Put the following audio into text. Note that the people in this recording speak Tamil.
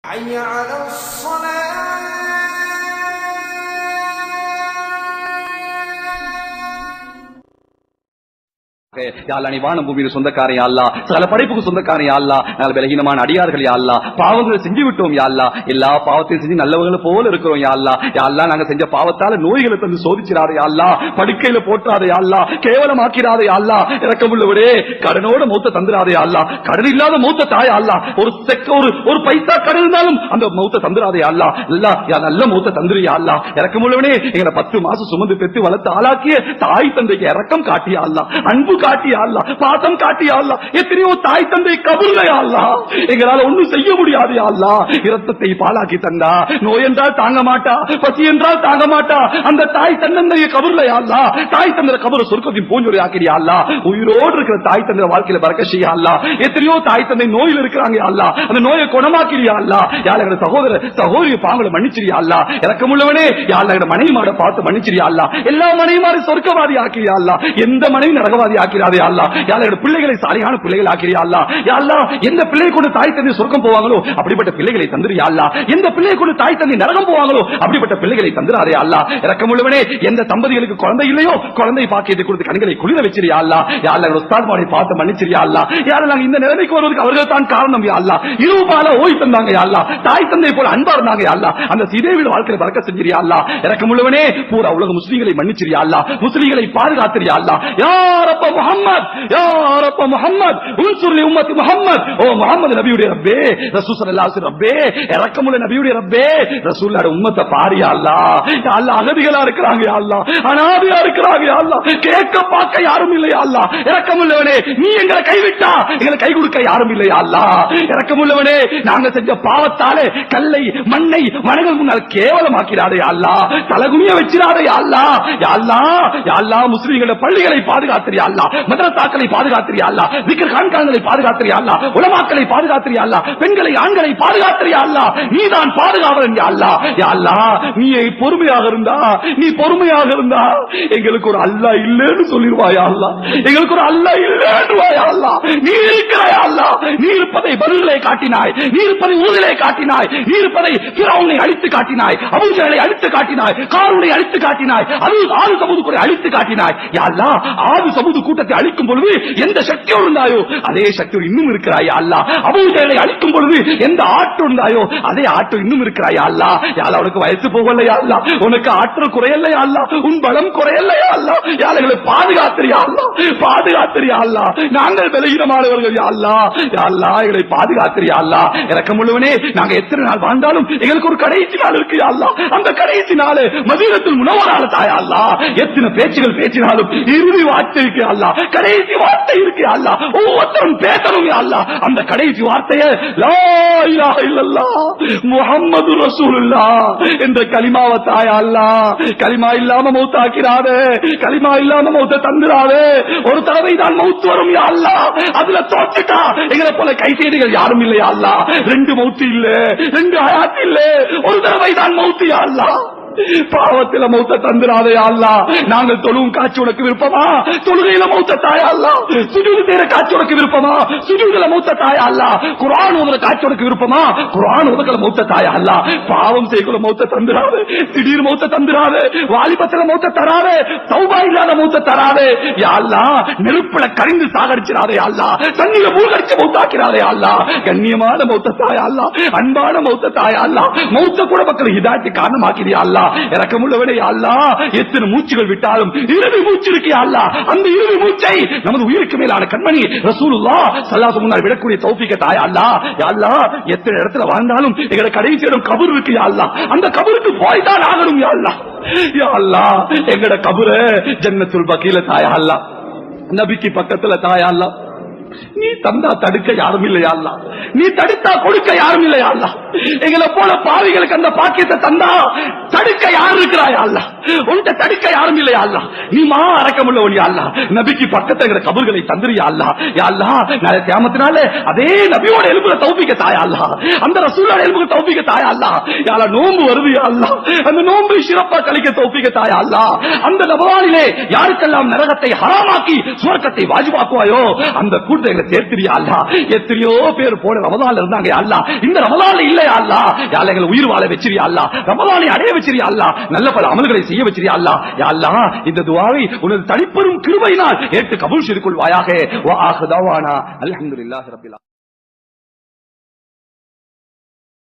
حي على الصلاة. நீ வானம் பூமியில் சொந்தக்காரன் அல்லா, சகல படைப்புக்கு சொந்தக்காரன் அல்லா, நாங்கள் பலகீனமான அடியார்கள் அல்லா, பாவங்களை செஞ்சு விட்டோம் அல்லா, எல்லா பாவத்தையும் செஞ்சு நல்லவங்களை போல இருக்கிறோம் அல்லா, நாங்க செஞ்ச பாவத்தால நோய்களை தந்து சோதிச்சிடாதே அல்லா, படுக்கையில போட்டாதே அல்லா, கேவலமாக்கிறாதே அல்லா, இறக்கமுள்ளவரே கடனோட மூத்த தந்துராதே அல்லா, கடன் இல்லாத மூத்த தாய் அல்லா, ஒரு பைசா கடன் இருந்தாலும் அந்த மூத்த தந்துராதே அல்லா, நல்ல மூத்த தந்துரியா அல்லா, இறக்கமுள்ளவனே எங்களை 10 மாசம் சுமந்து பெற்று வளர்த்து ஆளாக்கிய தாய் தந்தைக்கு இறக்கம் காட்டியா அல்லா, அன்பு காட்டியா அல்லா, பாசம் காட்டியா அல்லா, எத்தனையோ தாய் தந்தை கபூர்லையா அல்லா, எங்களால ஒண்ணும் செய்ய முடியாது அல்லா, இரத்தத்தை பாலாக்கி தந்தா, நோய் என்றால் தாங்க மாட்டா, பசி என்றால் தாங்க மாட்டா, அந்த தாய் தந்தைய கபூர்லையா அல்லா, தாய் தந்தை கபூர் சொர்க்கத்தின் பூஞ்சொலி ஆக்கிறியா அல்லா, உயிரோடு இருக்கிற தாய் தந்தை வாழ்க்கையில பறக்க செய்யா அல்லா, எத்தனையோ தாய் தந்தை நோயில் இருக்கிறாங்க அல்லா, அந்த நோயை குணமாக்கிறியா அல்லா, யாழ சகோதர சகோதரி பாவங்களை மன்னிச்சிரியா அல்லா, இறக்கமுள்ளவனே யாழ மனைவி மாட பார்த்து மன்னிச்சிரியா அல்லா, எல்லா மனைவி மாறி சொர்க்கவாதி ஆக்கிறியா அல்லா, எந்த மனைவி நரகவாதி ஆக்கிறாதே அல்லா, யாழ பிள்ளைகளை சாலியான பிள்ளைகள் ஆக்கிறியா அல்லா, யாழ்லா எந்த பிள்ளை கொண்டு தாய் தந்தை சொர்க்கம் போவாங்களோ அப்படிப்பட்ட பிள்ளைகளை தந்துரியா அல்லா, எந்த பிள்ளை கொண்டு தாய் தந்தை நரகம் போவாங்களோ அப்படிப்பட்ட பிள்ளைகளை தந்துராதே அல்லா, இறக்கமுள்ளவனே எந்த தம்பதிகளுக்கு குழந்தை இல்லையோ குழந்தை பாக்கியத்தை கொடுத்து கண்களை குளிர வச்சிரியா அல்லா, யாழ உஸ்தாத்மாரை பார்த்து மன்னிச்சிரியா அல்லா, யாழ நாங்க இந்த நிலைமைக்கு வருவதற்கு அவர்கள் தான் காரணம் அல்லா, இருபால ஓய் தந்தாங்க அல்லா, தாய் தந்தை போல அன்பா இருந்தாங்க அல்லா, அந்த சீதேவின் வாழ்க்கையை பறக்க செஞ்சிரியா அல்லா, இறக்கமுள்ளவனே பூரா உலக முஸ்லிம்களை மன்னிச்சிரியா அல்லா, முஸ்லிம்களை பாதுகாத்திரியா அல்லா, யார் அப்ப முஹம்மத், யார் அப்ப முஹம்மத் உன்சுர்லி உம்மத்தி முஹம்மத், ஓ முஹம்மது நபியுடைய ரப்பே, ரசூல் ஸல்லல்லாஹு அலைஹி ரப்பே, இரக்கமுள்ள நபியுடைய ரப்பே, ரசூலுல்லாஹ் உம்மத்தை பாரியா அல்லா, அல்லாஹ் அகதிகளா இருக்கிறாங்க யா அல்லாஹ், அனாதையா இருக்கிறாங்க யா அல்லாஹ், கேட்க பார்க்க யாரும் இல்லையா அல்லாஹ், இரக்கமுள்ளவனே நீ எங்களை கைவிட்டா எங்களை கை கொடுக்க யாரும் இல்லையா அல்லாஹ், இரக்கமுள்ளவனே நாங்க செஞ்ச பாவத்தாலே கல்லை மண்ணை மனங்கள் முன்னால் கேவலமாக்கிறாதே யா அல்லாஹ், தலகுனிய வச்சிராதே யா அல்லாஹ், யா அல்லாஹ், யா அல்லாஹ் முஸ்லிம்களுடைய பள்ளிகளை பாதுகாத்திரியா அல்லாஹ், மதரசாக்களை பாதுகாத்திரியா அல்லாஹ், விக்ர் கான்கான்களை பாதுகாத்திரியா அல்லாஹ், உலமாக்களை பாதுகாத்திரியா அல்லாஹ், பெண்களை ஆண்களை பாதுகாத்திரியா அல்லாஹ், நீதான் பாதுகாவலன் யா அல்லாஹ், யா அல்லாஹ் நீ பொறுமையாக இருந்தா, நீ பொறுமையாக இருந்தா எங்களுக்கு ஒரு அல்லாஹ் இல்லைன்னு சொல்லிடுவாயா அல்லாஹ், எங்களுக்கு ஒரு அல்லாஹ் இல்லைன்னுவாயா அல்லாஹ், நீ இருக்கிறாயா அல்லாஹ், நீ இருப்பதை பதில்களை காட்டினாய், நீ இருப்பதை ஊரிலே காட்டினாய், நீ இருப்பதை ஃபிரௌனை அழித்து காட்டினாய், அபூஜஹலை அழித்து காட்டினாய், காரூனை அழித்து காட்டினாய், ஆது சமூகத்தை அழித்து காட்டினாய் யா அல்லாஹ், ஆது சமூக கூட்டத்தை அழிக்கும் பொழுது எந்த சக்தியோடு இருந்தாயோ அதே சக்தியோடு இன்னும் இருக்கிறாயா அல்லாஹ், அபூஜஹலை அழிக்கும் பொழுது எந்த ஆற்றல் இருந்தாயோ அதே ஆற்றல் இன்னும் இருக்கிறாயா அல்லாஹ், யா அல்லாஹ் உனக்கு வயசு போகலையா அல்லாஹ், உனக்கு ஆற்றல் குறையலையா அல்லாஹ், உன் பலம் குறையலையா அல்லாஹ், யா எங்களை பாதுகாத்திரியா அல்லாஹ், பாதுகாத்திரியா அல்லாஹ், நாங்கள் பலகீனமானவர்கள் யா அல்லாஹ், யா அல்லாஹ் எங்களை பாதுகாத்திரியா அல்லாஹ், இரக்கமுள்ளவனே நாங்க எத்தனை நாள் வாழ்ந்தாலும் எங்களுக்கு ஒரு கடைசி நாள் இருக்கு யா அல்லாஹ், அந்த கடைசி நாள் மதீனத்துல் முனவ்வரால தாயா அல்லாஹ், எத்தனை பேச்சுகள் பேசினாலும் இறுதி வார்த்தை இருக்கு யா அல்லாஹ், கடைசி வார்த்தை இருக்கு யா அல்லாஹ், ஒவ்வொருத்தரும் பேசணும் யா அல்லாஹ், அந்த கடைசி வார்த்தையை லா இலாஹ இல்லல்லாஹ் முஹம்மது ரசூலுல்லாஹ் என்ற கலிமாவை தாயா அல்லாஹ், கலிமா இல்லாம மௌத்தாக்கிறாதே, கலிமா இல்லாம மௌத்த தந்துராதே, ஒரு தடவை தான் மௌத் வரும் யா அல்லாஹ், அதுல தோத்துட்டா எங்களை போல கைசேடிகள் யாரும் இல்லையா அல்லாஹ், 2 மௌத்து இல்ல 2 ஹயாத் இல்ல, ஒரு தடவை தான் மௌத்து யா அல்லாஹ், பாவத்தில மௌத்த தந்துராதே அல்லாஹ், நாங்கள் தொழுவும் காட்சி உனக்கு விருப்பமா, தொழுகையில மௌத்த தாயா அல்லாஹ், சுஜூது செய்யற காட்சி உனக்கு விருப்பமா, சுஜூதுல மௌத்த தாயா அல்லாஹ், குர்ஆன் ஓதுற காட்சி உனக்கு விருப்பமா, குர்ஆன் ஓதுற மௌத்த தாயா அல்லாஹ், பாவம் செய்யற மௌத்த தந்துராதே, திடீர் மௌத்த தந்துராதே, வாலிபத்தில மௌத்த தராதே, தௌபா இல்லாத மௌத்த தராதே யா அல்லாஹ், நெருப்புல கரிந்து சாகடிச்சிராதே அல்லாஹ், தண்ணீர மூழ்கடிச்சு மௌத்தாக்கிறாதே அல்லாஹ், கண்ணியமான மௌத்த தாயா அல்லாஹ், அன்பான மௌத்த தாயா அல்லாஹ், மௌத்த கூட மக்கள் ஹிதாயத்தை காரணமாக்கிறியா அல்லாஹ், இரக்கமுள்ளவனே அல்லாஹ், எத்தனை மூச்சுகள் விட்டாலும் இறுதி மூச்சு இருக்கு அல்லாஹ், அந்த இறுதி மூச்சை நமது உயிருக்கு மேலான கண்மணி ரசூலுல்லாஹ் ஸல்லல்லாஹு அலைஹி வஸல்லம் விடக்கூடிய தௌஃபீக தாயா அல்லாஹ், யா அல்லாஹ் எத்தனை இடத்துல வாழ்ந்தாலும் எங்களை கடைசி இடம் கபர் இருக்கு யா அல்லாஹ், அந்த கபருக்கு போய் தான் ஆகணும் யா அல்லாஹ், யா அல்லாஹ் எங்கட கபரை ஜன்னத்துல் பகீல தாயா அல்லாஹ், நபிக்கு பக்கத்துல தாயா அல்லாஹ், நீ தந்தா தடுக்க யாரும் இல்லையா அல்லாஹ், நீ தடுத்தா கொடுக்க யாரும் இல்லையா அல்லாஹ், எங்களை போல பாவிகளுக்கு அந்த பாக்கியத்தை தந்தா தடுக்க யார் இருக்கிறாயா அல்லாஹ், உன்கிட்ட தடுக்க யாரும் இல்லையா அல்லா, நீ மா அடக்கமுள்ளவன் யா அல்லா. நபிக்கு பக்கத்துல இருக்கிற கபர்களை தந்திரியா அல்லா. யா அல்லா, நாளை கியாமத்தினால அதே நபியோட எலும்புல தௌஃபீக தாயா அல்லா, அந்த ரசூலோட எலும்புல தௌஃபீக தாயா அல்லா. யா அல்லா, நோன்பு வருது யா அல்லா, அந்த நோன்பை சிறப்பா கழிக்க தௌஃபீக தாயா அல்லா. அந்த ரமலானிலே யாருக்கெல்லாம் நரகத்தை ஹராமாக்கி சுவர்க்கத்தை வாஜிபாக்குவாயோ அந்த கூட்டத்தை சேர்த்திரியா அல்லா. எத்தனையோ பேர் போன ரமலான்ல இருந்தாங்க யா அல்லா, இந்த ரமலான்ல இல்லையா அல்லா. யா அல்லா, எங்களை உயிர் வாழ வச்சிரியா அல்லா, ரமலானை அடைய வச்சிரியா அல்லா, நல்ல பல அமல்களை செய்ய வச்சிரியா அல்லா. யா அல்லா, இந்த துஆவை உனது தனிப்பெரும் கிருபையினால் ஏற்று கபூல் செய்து கொள்வாயாக. வ ஆஹிரு தஅவானா அல்ஹம்துலில்லாஹி ரப்பில் ஆலமீன்.